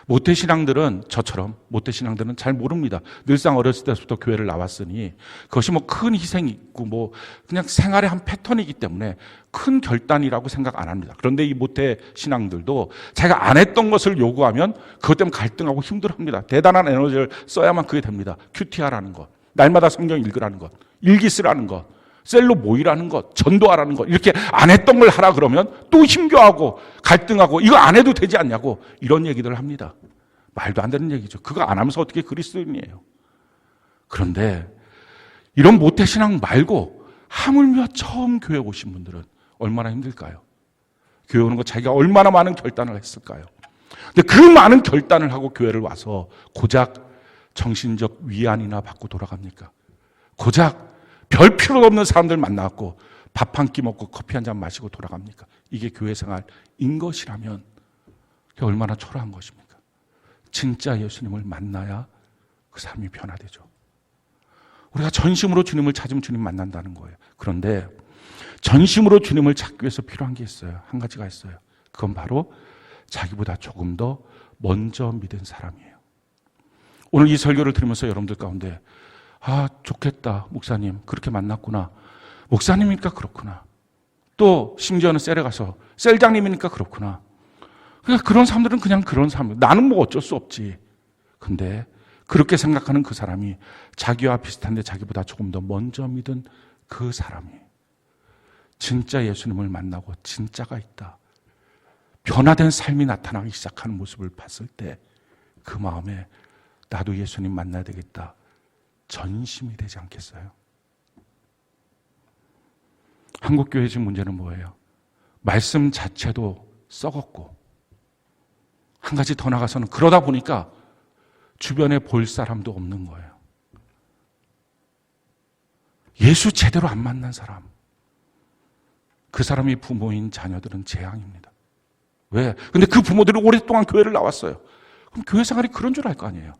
모태신앙들은 저처럼 모태신앙들은 잘 모릅니다. 늘상 어렸을 때부터 교회를 나왔으니 그것이 뭐 큰 희생이 있고 뭐 그냥 생활의 한 패턴이기 때문에 큰 결단이라고 생각 안 합니다. 그런데 이 모태신앙들도 자기가 안 했던 것을 요구하면 그것 때문에 갈등하고 힘들어합니다. 대단한 에너지를 써야만 그게 됩니다. 큐티하라는 것, 날마다 성경 읽으라는 것, 일기 쓰라는 것, 셀로 모이라는 것, 전도하라는 것, 이렇게 안 했던 걸 하라 그러면 또 힘겨워하고 갈등하고 이거 안 해도 되지 않냐고 이런 얘기들을 합니다. 말도 안 되는 얘기죠. 그거 안 하면서 어떻게 그리스도인이에요. 그런데 이런 모태신앙 말고 하물며 처음 교회 오신 분들은 얼마나 힘들까요? 교회 오는 거 자기가 얼마나 많은 결단을 했을까요? 근데 그 많은 결단을 하고 교회를 와서 고작 정신적 위안이나 받고 돌아갑니까? 고작 별 필요 없는 사람들 만나고 밥 한 끼 먹고 커피 한 잔 마시고 돌아갑니까? 이게 교회 생활인 것이라면 그게 얼마나 초라한 것입니까? 진짜 예수님을 만나야 그 삶이 변화되죠. 우리가 전심으로 주님을 찾으면 주님 만난다는 거예요. 그런데 전심으로 주님을 찾기 위해서 필요한 게 있어요. 한 가지가 있어요. 그건 바로 자기보다 조금 더 먼저 믿은 사람이에요. 오늘 이 설교를 들으면서 여러분들 가운데 좋겠다. 목사님 그렇게 만났구나. 목사님이니까 그렇구나. 또 심지어는 셀에 가서 셀장님이니까 그렇구나. 그러니까 그런 사람들은 그냥 그런 사람. 나는 뭐 어쩔 수 없지. 근데 그렇게 생각하는 그 사람이 자기와 비슷한데 자기보다 조금 더 먼저 믿은 그 사람이 진짜 예수님을 만나고 진짜가 있다. 변화된 삶이 나타나기 시작하는 모습을 봤을 때 그 마음에 나도 예수님 만나야 되겠다. 전심이 되지 않겠어요? 한국교회의 지금 문제는 뭐예요? 말씀 자체도 썩었고 한 가지 더 나가서는 그러다 보니까 주변에 볼 사람도 없는 거예요. 예수 제대로 안 만난 사람, 그 사람이 부모인 자녀들은 재앙입니다. 왜? 근데 그 부모들이 오랫동안 교회를 나왔어요. 그럼 교회 생활이 그런 줄 알 거 아니에요.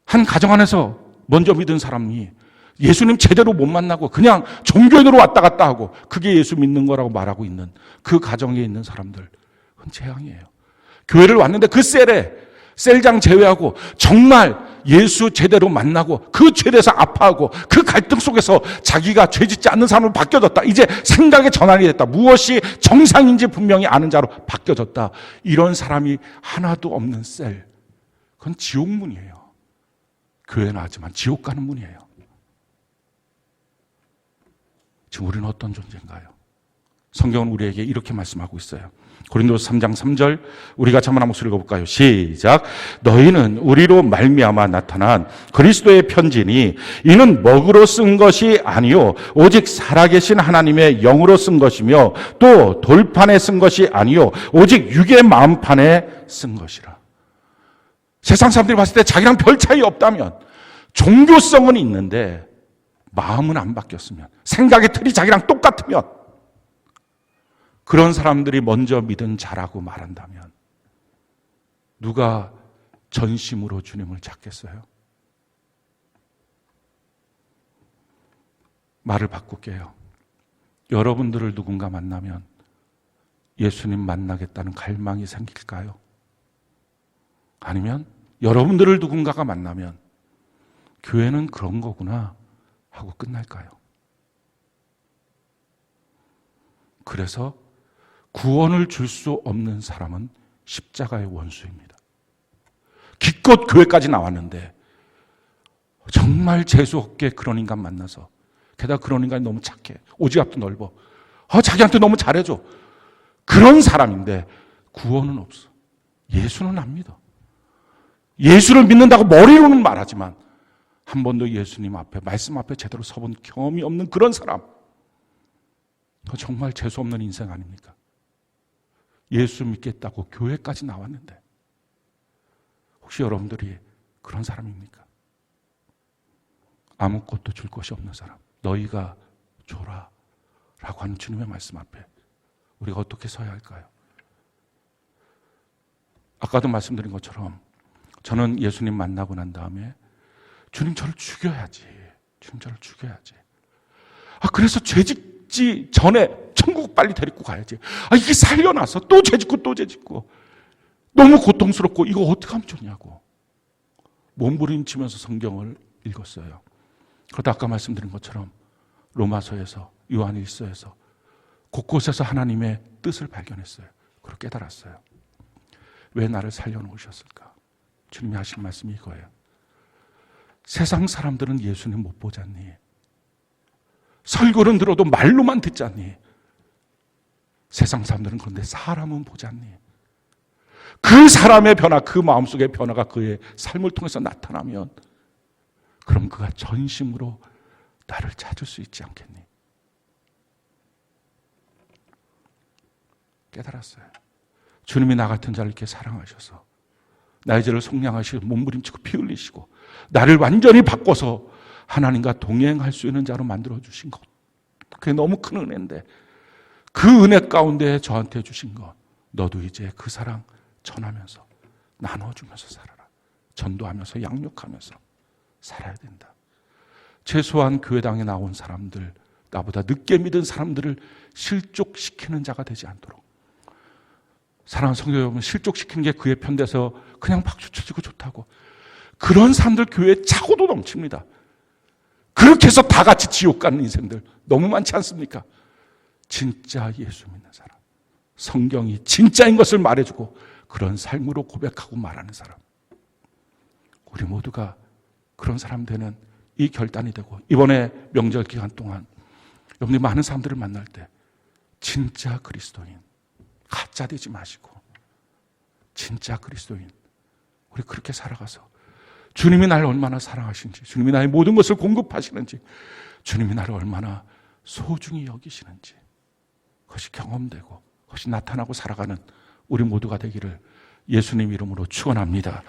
한 가정 안에서 먼저 믿은 사람이 예수님 제대로 못 만나고 그냥 종교인으로 왔다 갔다 하고 그게 예수 믿는 거라고 말하고 있는 그 가정에 있는 사람들, 그건 재앙이에요. 교회를 왔는데 그 셀장 제외하고 정말 예수 제대로 만나고 그 죄에 대해서 아파하고 그 갈등 속에서 자기가 죄짓지 않는 사람으로 바뀌어졌다. 이제 생각의 전환이 됐다. 무엇이 정상인지 분명히 아는 자로 바뀌어졌다. 이런 사람이 하나도 없는 셀, 그건 지옥문이에요. 교회는 하지만 지옥 가는 문이에요. 지금 우리는 어떤 존재인가요? 성경은 우리에게 이렇게 말씀하고 있어요. 고린도서 3장 3절 우리가 한번 목소리 읽어볼까요? 시작. 너희는 우리로 말미암아 나타난 그리스도의 편지니 이는 먹으로 쓴 것이 아니요 오직 살아계신 하나님의 영으로 쓴 것이며 또 돌판에 쓴 것이 아니요 오직 육의 마음판에 쓴 것이라. 세상 사람들이 봤을 때 자기랑 별 차이 없다면, 종교성은 있는데 마음은 안 바뀌었으면, 생각의 틀이 자기랑 똑같으면, 그런 사람들이 먼저 믿은 자라고 말한다면 누가 전심으로 주님을 찾겠어요? 말을 바꿀게요. 여러분들을 누군가 만나면 예수님 만나겠다는 갈망이 생길까요? 아니면 여러분들을 누군가가 만나면 교회는 그런 거구나 하고 끝날까요? 그래서 구원을 줄 수 없는 사람은 십자가의 원수입니다. 기껏 교회까지 나왔는데 정말 재수없게 그런 인간 만나서, 게다가 그런 인간이 너무 착해, 오지랖도 넓어, 자기한테 너무 잘해줘, 그런 사람인데 구원은 없어. 예수는 안 믿어. 예수를 믿는다고 머리로는 말하지만 한 번도 예수님 앞에, 말씀 앞에 제대로 서본 경험이 없는 그런 사람, 정말 재수없는 인생 아닙니까? 예수 믿겠다고 교회까지 나왔는데 혹시 여러분들이 그런 사람입니까? 아무것도 줄 것이 없는 사람, 너희가 줘라 라고 하는 주님의 말씀 앞에 우리가 어떻게 서야 할까요? 아까도 말씀드린 것처럼 저는 예수님 만나고 난 다음에 주님 저를 죽여야지, 주님 저를 죽여야지, 그래서 죄짓지 전에 천국 빨리 데리고 가야지, 이게 살려놔서 또 죄짓고 또 죄짓고 너무 고통스럽고 이거 어떻게 하면 좋냐고 몸부림치면서 성경을 읽었어요. 그러다 아까 말씀드린 것처럼 로마서에서, 요한일서에서 곳곳에서 하나님의 뜻을 발견했어요. 그리고 깨달았어요. 왜 나를 살려놓으셨을까? 주님이 하신 말씀이 이거예요. 세상 사람들은 예수님 못 보잖니, 설교는 들어도 말로만 듣잖니, 세상 사람들은 그런데 사람은 보잖니. 그 사람의 변화, 그 마음속의 변화가 그의 삶을 통해서 나타나면 그럼 그가 전심으로 나를 찾을 수 있지 않겠니? 깨달았어요. 주님이 나 같은 자를 이렇게 사랑하셔서 나의 죄를 속량하시고 몸부림치고 피 흘리시고 나를 완전히 바꿔서 하나님과 동행할 수 있는 자로 만들어주신 것, 그게 너무 큰 은혜인데 그 은혜 가운데 저한테 주신 것, 너도 이제 그 사랑 전하면서 나눠주면서 살아라. 전도하면서 양육하면서 살아야 된다. 최소한 교회당에 나온 사람들, 나보다 늦게 믿은 사람들을 실족시키는 자가 되지 않도록. 사랑하는 성도 여러분, 실족시키는 게 그의 편돼서 그냥 박수 쳐주고 좋다고. 그런 사람들 교회에 차고도 넘칩니다. 그렇게 해서 다 같이 지옥 가는 인생들 너무 많지 않습니까? 진짜 예수 믿는 사람, 성경이 진짜인 것을 말해주고 그런 삶으로 고백하고 말하는 사람, 우리 모두가 그런 사람 되는 이 결단이 되고, 이번에 명절 기간 동안 여러분들이 많은 사람들을 만날 때 진짜 그리스도인, 가짜 되지 마시고 진짜 그리스도인, 우리 그렇게 살아가서 주님이 나를 얼마나 사랑하시는지, 주님이 나의 모든 것을 공급하시는지, 주님이 나를 얼마나 소중히 여기시는지 그것이 경험되고 그것이 나타나고 살아가는 우리 모두가 되기를 예수님 이름으로 축원합니다.